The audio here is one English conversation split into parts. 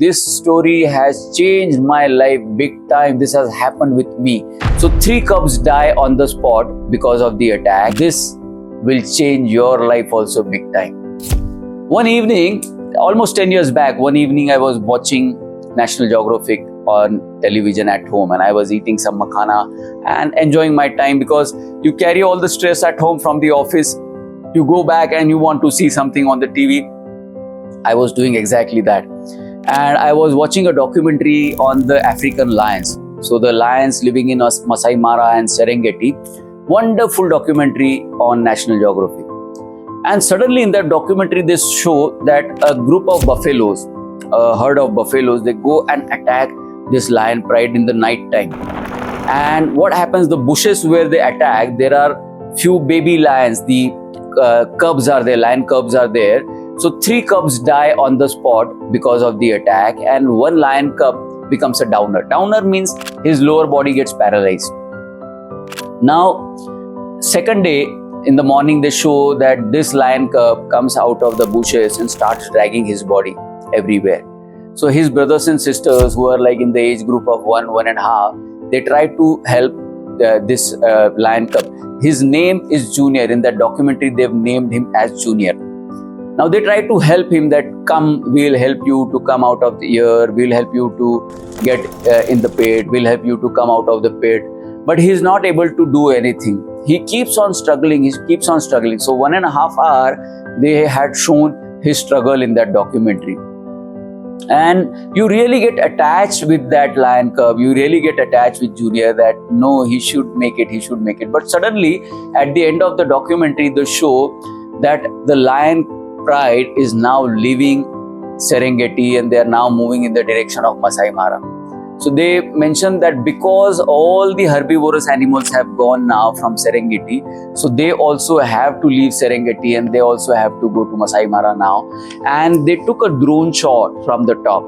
This story has changed my life big time. This has happened with me. So 3 cubs die on the spot because of the attack. This will change your life also big time. One evening, almost 10 years back, one evening I was watching National Geographic on television at home, and I was eating some makhana and enjoying my time because you carry all the stress at home from the office. You go back and you want to see something on the TV. I was doing exactly that. And I was watching a documentary on the African lions. So the lions living in Masai Mara and Serengeti. Wonderful documentary on National Geographic. And suddenly in that documentary, they show that a group of buffaloes, a herd of buffaloes, they go and attack this lion pride in the night time. And what happens, the bushes where they attack, there are few baby lions, the cubs are there, lion cubs are there. So 3 cubs die on the spot because of the attack, and 1 lion cub becomes a downer. Downer means his lower body gets paralyzed. Now, second day in the morning, they show that this lion cub comes out of the bushes and starts dragging his body everywhere. So his brothers and sisters, who are like in the age group of 1.5, they try to help this lion cub. His name is Junior. In that documentary, they've named him as Junior. Now they try to help him that come, we'll help you to come out of the ear, we'll help you to get in the pit, we'll help you to come out of the pit. But he's not able to do anything. He keeps on struggling, he keeps on struggling. So 1.5 hour, they had shown his struggle in that documentary. And you really get attached with that lion cub, you really get attached with Junior that no, he should make it, he should make it. But suddenly, at the end of the documentary, they show that the lion pride is now leaving Serengeti and they are now moving in the direction of Masai Mara. So they mentioned that because all the herbivorous animals have gone now from Serengeti, so they also have to leave Serengeti and they also have to go to Masai Mara now. And they took a drone shot from the top.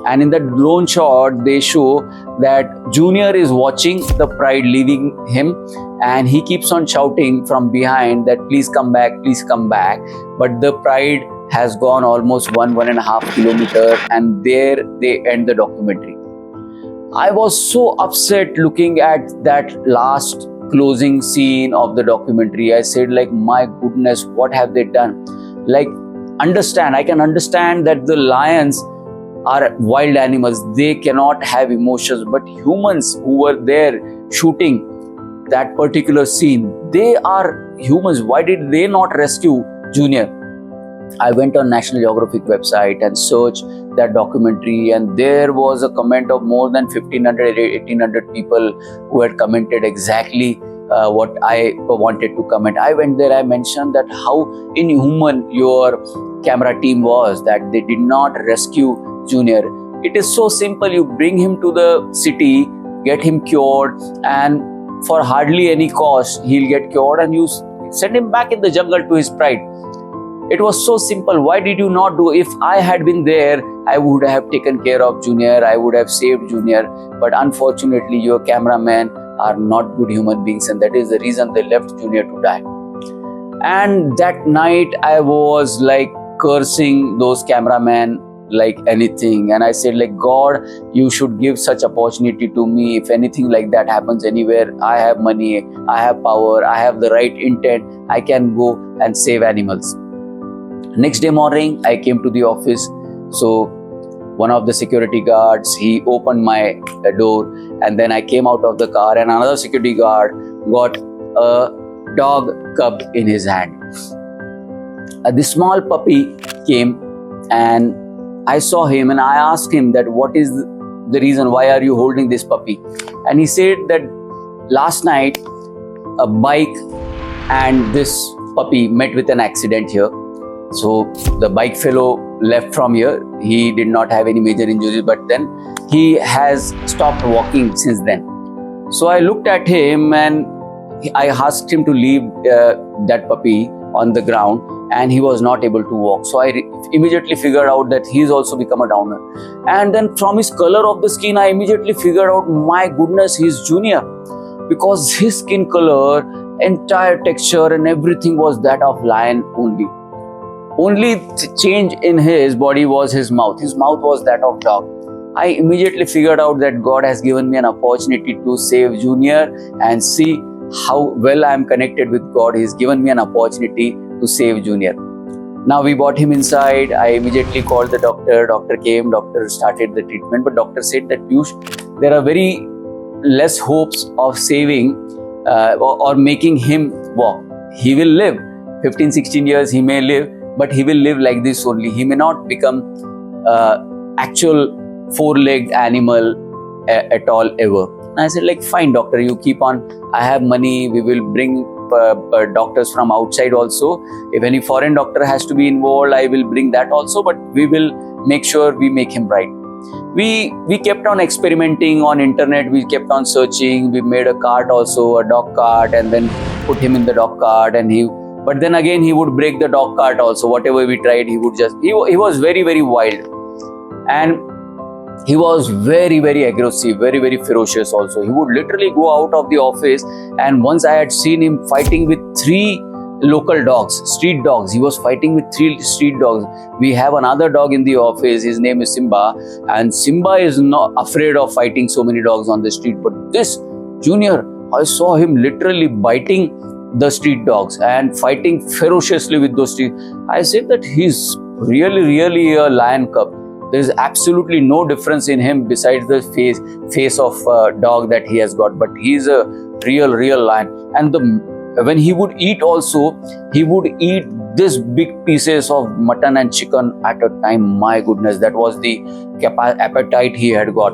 And in that drone shot, they show that Junior is watching the pride leaving him, and he keeps on shouting from behind that please come back, please come back. But the pride has gone almost 1.5 kilometers, and there they end the documentary. I was so upset looking at that last closing scene of the documentary. I said, like, my goodness, what have they done? Like, I can understand that the lions are wild animals. They cannot have emotions. But humans who were there shooting that particular scene, they are humans. Why did they not rescue Junior? I went on National Geographic website and searched that documentary, and there was a comment of more than 1,500, 1,800 people who had commented exactly what I wanted to comment. I went there, I mentioned that how inhuman your camera team was, that they did not rescue Junior. It is so simple. You bring him to the city, get him cured, and for hardly any cost, he'll get cured, and you send him back in the jungle to his pride. It was so simple. Why did you not do? If I had been there, I would have taken care of Junior. I would have saved Junior. But unfortunately, your cameramen are not good human beings, and that is the reason they left Junior to die. And that night, I was like cursing those cameramen like anything, and I said, like, God, you should give such opportunity to me. If anything like that happens anywhere, I have money, I have power, I have the right intent, I can go and save animals. Next day morning, I came to the office. So one of the security guards, he opened my door, and then I came out of the car, and another security guard got a dog cub in his hand. This small puppy came, and I saw him, and I asked him that what is the reason, why are you holding this puppy? And he said that last night a bike and this puppy met with an accident here. So the bike fellow left from here. He did not have any major injuries, but then he has stopped walking since then. So I looked at him and I asked him to leave that puppy on the ground, and he was not able to walk. So I immediately figured out that he's also become a downer. And then from his color of the skin, I immediately figured out, my goodness, he's Junior, because his skin color, entire texture and everything was that of lion only. only change in his body was his mouth. His mouth was that of dog. I immediately figured out that God has given me an opportunity to save Junior, and see how well I am connected with God. He's given me an opportunity to save Junior. Now we brought him inside. I immediately called the doctor. Doctor came. Doctor started the treatment. But doctor said that, Piyush, there are very less hopes of saving or making him walk. He will live 15, 16 years. He may live, but he will live like this only. He may not become actual four-legged animal at all ever. And I said, like, fine, doctor, you keep on. I have money. We will bring doctors from outside also. If any foreign doctor has to be involved, I will bring that also. But we will make sure we make him right. We kept on experimenting on internet. We kept on searching. We made a cart also, a dog cart, and then put him in the dog cart. But then again, he would break the dog cart also. Whatever we tried, he would just. He was very, very wild, and he was very, very aggressive, very, very ferocious also. He would literally go out of the office, and once I had seen him fighting with 3 local dogs, street dogs. He was fighting with 3 street dogs. We have another dog in the office. His name is Simba, and Simba is not afraid of fighting so many dogs on the street. But this Junior, I saw him literally biting the street dogs and fighting ferociously with those street. I said that he's really, really a lion cub. There is absolutely no difference in him besides the face of dog that he has got. But he is a real lion. And when he would eat also, he would eat this big pieces of mutton and chicken at a time. My goodness, that was the appetite he had got.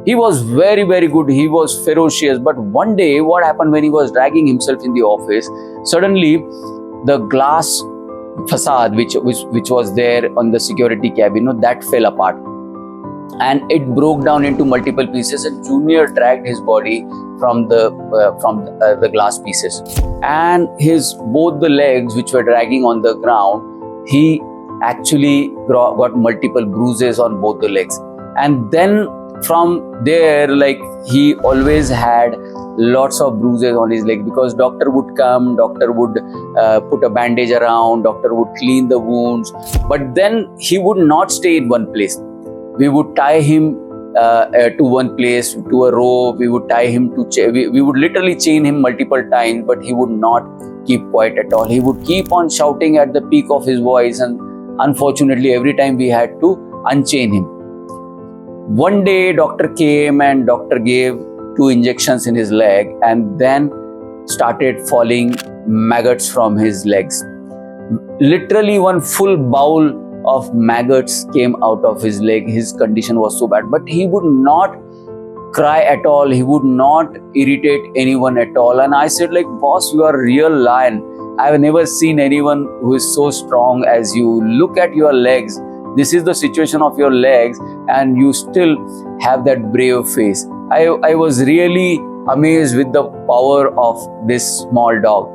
He was very, very good. He was ferocious. But one day, what happened when he was dragging himself in the office, suddenly the glass facade which was there on the security cabin, that fell apart, and it broke down into multiple pieces, and Junior dragged his body from the glass pieces, and his both the legs which were dragging on the ground, he actually got multiple bruises on both the legs. And then from there, like, he always had lots of bruises on his leg, because doctor would come, doctor would put a bandage around, doctor would clean the wounds, but then he would not stay in one place. We would tie him to one place, to a rope. We would tie him to we would literally chain him multiple times, but he would not keep quiet at all. He would keep on shouting at the peak of his voice, and unfortunately every time we had to unchain him. One day doctor came, and doctor gave 2 injections in his leg, and then started falling maggots from his legs. Literally one full bowl of maggots came out of his leg. His condition was so bad, but he would not cry at all. He would not irritate anyone at all. And I said, like, boss, you are a real lion. I have never seen anyone who is so strong as you. Look at your legs. This is the situation of your legs, and you still have that brave face. I was really amazed with the power of this small dog.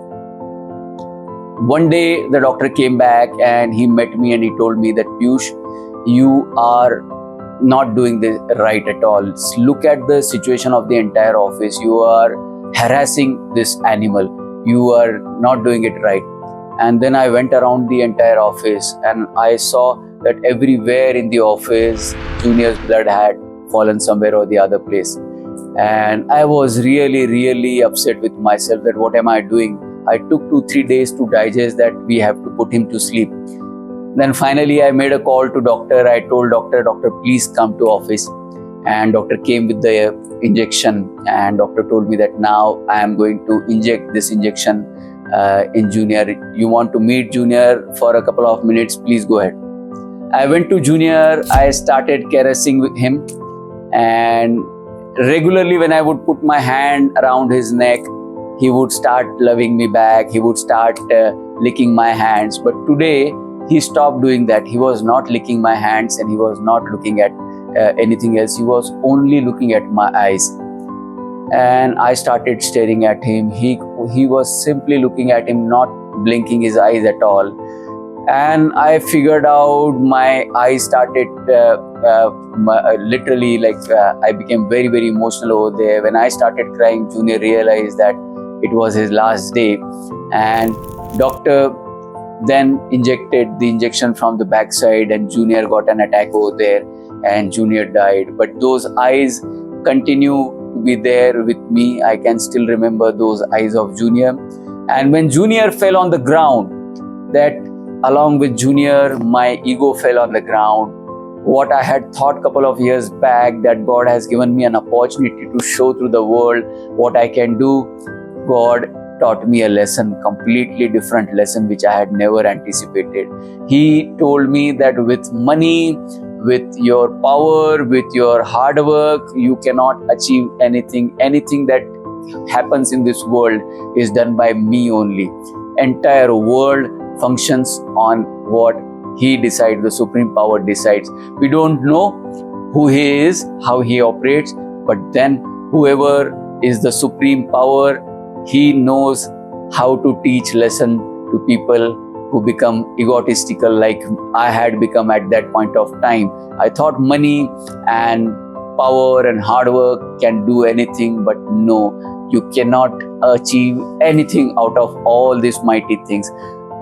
One day the doctor came back and he met me, and he told me that, Piyush, you are not doing this right at all. Look at the situation of the entire office. You are harassing this animal. You are not doing it right. And then I went around the entire office, and I saw that everywhere in the office, Junior's blood had fallen somewhere or the other place. And I was really, really upset with myself that what am I doing? I took 2-3 days to digest that we have to put him to sleep. Then finally I made a call to doctor. I told doctor, please come to office. And doctor came with the injection, and doctor told me that now I am going to inject this injection in Junior. You want to meet Junior for a couple of minutes? Please go ahead. I went to Junior. I started caressing with him, and regularly when I would put my hand around his neck, he would start loving me back. He would start licking my hands. But today he stopped doing that. He was not licking my hands, and he was not looking at anything else. He was only looking at my eyes. And I started staring at him. He was simply looking at him, not blinking his eyes at all. And I figured out, my eyes started literally, like, I became very, very emotional over there. When I started crying, Junior realized that it was his last day. And doctor then injected the injection from the backside, and Junior got an attack over there, and Junior died. But those eyes continue to be there with me. I can still remember those eyes of Junior. And when Junior fell on the ground, that along with Junior, my ego fell on the ground. What I had thought couple of years back, that God has given me an opportunity to show through the world what I can do, God taught me a lesson, completely different lesson, which I had never anticipated. He told me that with money, with your power, with your hard work, you cannot achieve anything. Anything that happens in this world is done by me only. Entire world functions on what He decides, the supreme power decides. We don't know who He is, how He operates, but then whoever is the supreme power, He knows how to teach lesson to people who become egotistical like I had become at that point of time. I thought money and power and hard work can do anything, but no, you cannot achieve anything out of all these mighty things.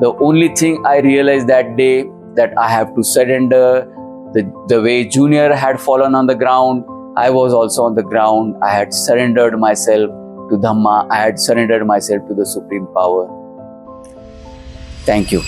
The only thing I realized that day, that I have to surrender. The way Junior had fallen on the ground, I was also on the ground. I had surrendered myself to Dhamma. I had surrendered myself to the supreme power. Thank you.